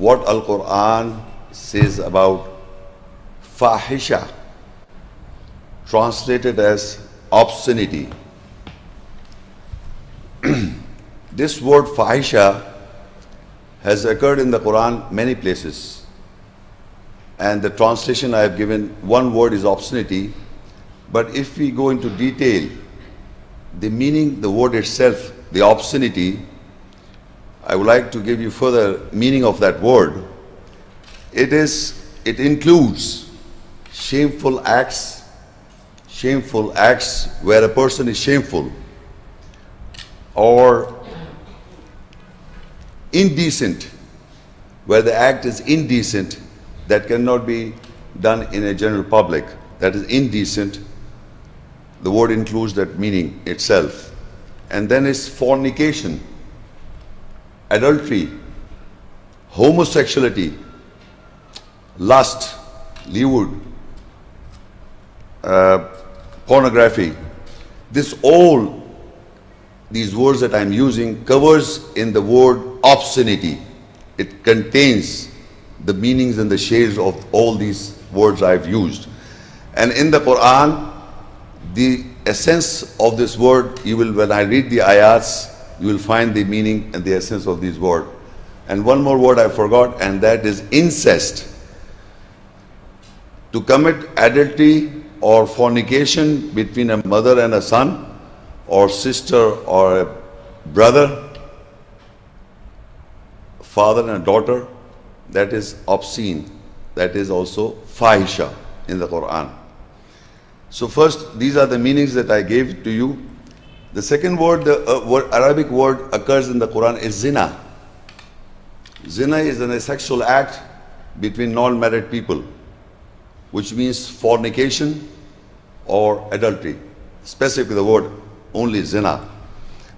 what Al-Quran says about Fahisha, translated as obscenity. This word Fahisha has occurred in the Quran many places, and the translation I have given, one word is obscenity. But if we go into detail, the meaning, the word itself, the obscenity, I would like to give you further meaning of that word. It includes shameful acts where a person is shameful, or indecent, where the act is indecent, that cannot be done in a general public. That is indecent. The word includes that meaning itself. And then is fornication, adultery, homosexuality, lust, lewd, pornography. These words that I'm using covers in the word obscenity. It contains the meanings and the shades of all these words I've used. And in the Quran, the essence of this word, when I read the ayats, you will find the meaning and the essence of these words. And one more word I forgot, and that is incest. To commit adultery or fornication between a mother and a son, or sister or a brother, father and a daughter, that is obscene. That is also fahisha in the Quran. So first, these are the meanings that I gave to you. The second word, the Arabic word occurs in the Quran is zina. Zina is a sexual act between non-married people, which means fornication or adultery. Specifically the word only zina.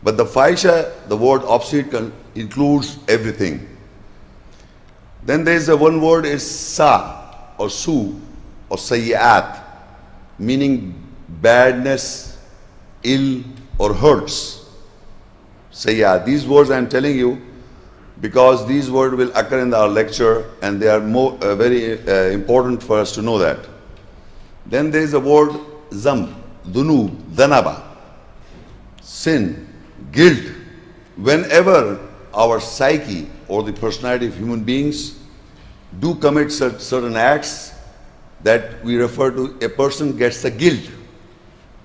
But the fahisha, the word obscenity, includes everything. Then there is one word is sa or su or sayyat, meaning badness, ill or hurts. Sayyat. These words I am telling you because these words will occur in our lecture, and they are very important for us to know that. Then there is a word zam, dunub, dhanaba, sin, guilt. Whenever our psyche or the personality of human beings do commit certain acts that we refer to, a person gets a guilt,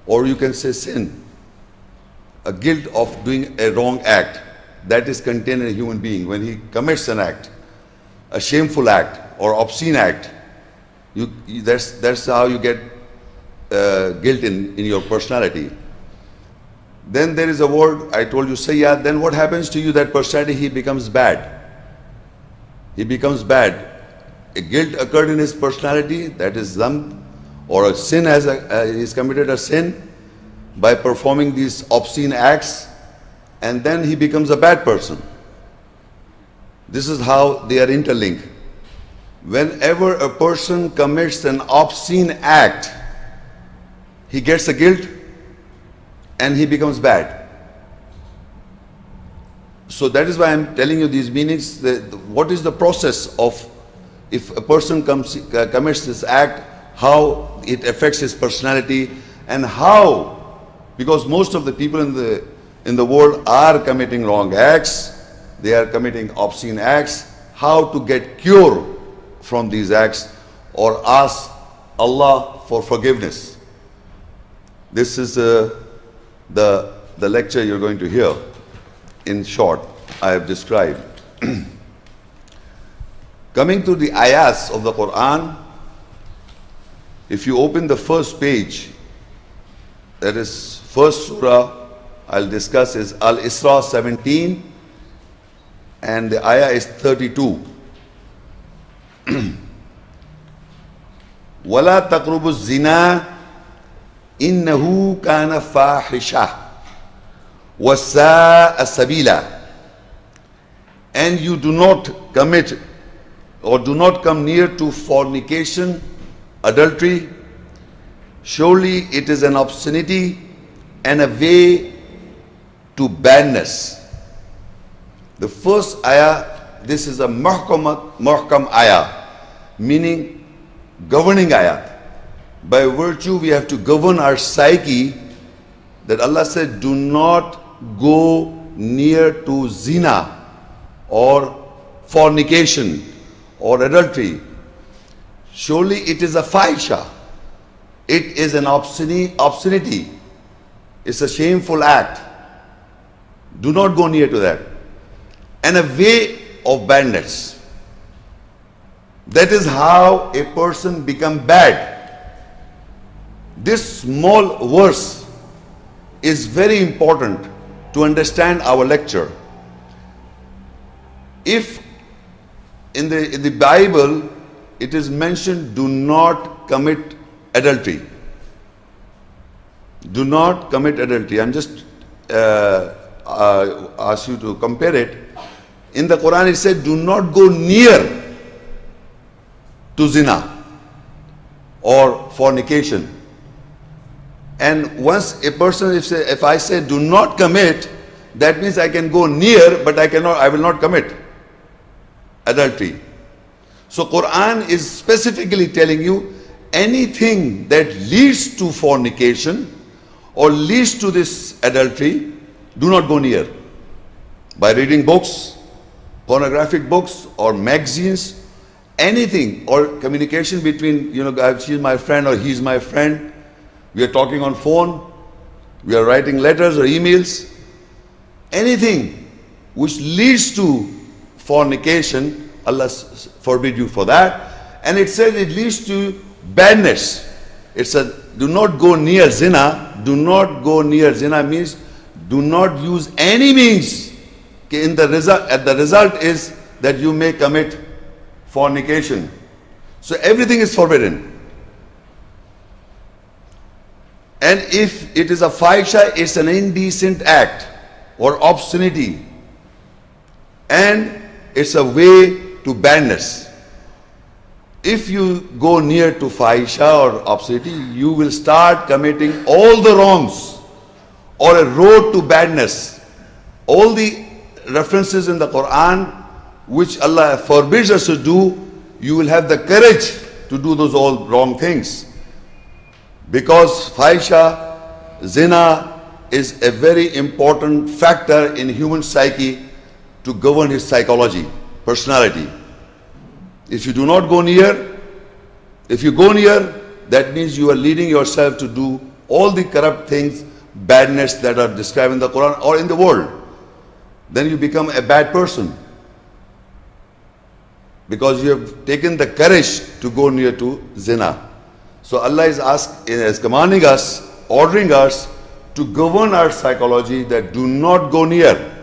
or you can say sin, a guilt of doing a wrong act that is contained in a human being. When he commits an act, a shameful act or obscene act, that's how you get guilt in your personality. Then there is a word, I told you, sayyad. Then what happens to you, that personality, he becomes bad. He becomes bad. A guilt occurred in his personality, that is zamb, or a sin, he's committed a sin by performing these obscene acts, and then he becomes a bad person. This is how they are interlinked. Whenever a person commits an obscene act, he gets a guilt and he becomes bad. So that is why I'm telling you these meanings. What is the process of, if a person commits this act, how it affects his personality, and how, because most of the people in the world are committing wrong acts, they are committing obscene acts, how to get cure from these acts or ask Allah for forgiveness. This is the lecture you're going to hear. In short, I have described. Coming to the ayahs of the Quran, if you open the first page, that is first surah I'll discuss is Al-ISRA 17, and the ayah is 32. وَلَا تَقْرُبُوا الزِّنَا إِنَّهُ كَانَ فَاحِشَةً وَسَاءَ سَبِيلًا. And you do not commit or do not come near to fornication, adultery. Surely it is an obscenity and a way to badness. The first ayah this is a muhkam ayah, meaning governing ayah. By virtue, we have to govern our psyche, that Allah said, do not go near to zina or fornication or adultery. Surely it is a fahisha. It is an obscenity. It's a shameful act. Do not go near to that. And a way of badness. That is how a person becomes bad. This small verse is very important to understand our lecture. If in the Bible it is mentioned, do not commit adultery. Do not commit adultery. I'm just ask you to compare it. In the Quran it said, do not go near to zina or fornication. And once a person, if I say do not commit, that means I can go near, but I will not commit adultery. So Quran is specifically telling you, anything that leads to fornication or leads to this adultery, do not go near. By reading books, pornographic books or magazines, anything, or communication between, she's my friend or he's my friend, we are talking on phone, we are writing letters or emails, anything which leads to fornication, Allah forbid you for that. And it says it leads to badness. It says do not go near zina. Do not go near zina means do not use any means. The result is that you may commit fornication. So everything is forbidden. And if it is a fahisha, it's an indecent act or obscenity. And it's a way to badness. If you go near to fahisha or obscenity, you will start committing all the wrongs or a road to badness. All the references in the Quran which Allah forbids us to do, you will have the courage to do those all wrong things. Because fahisha, zina is a very important factor in human psyche to govern his psychology, personality. If you do not go near, if you go near, that means you are leading yourself to do all the corrupt things, badness that are described in the Quran or in the world. Then you become a bad person. Because you have taken the courage to go near to zina. So Allah is commanding us, ordering us to govern our psychology, that do not go near,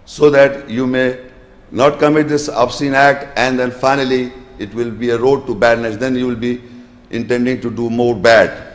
so that you may not commit this obscene act, and then finally it will be a road to badness. Then you will be intending to do more bad.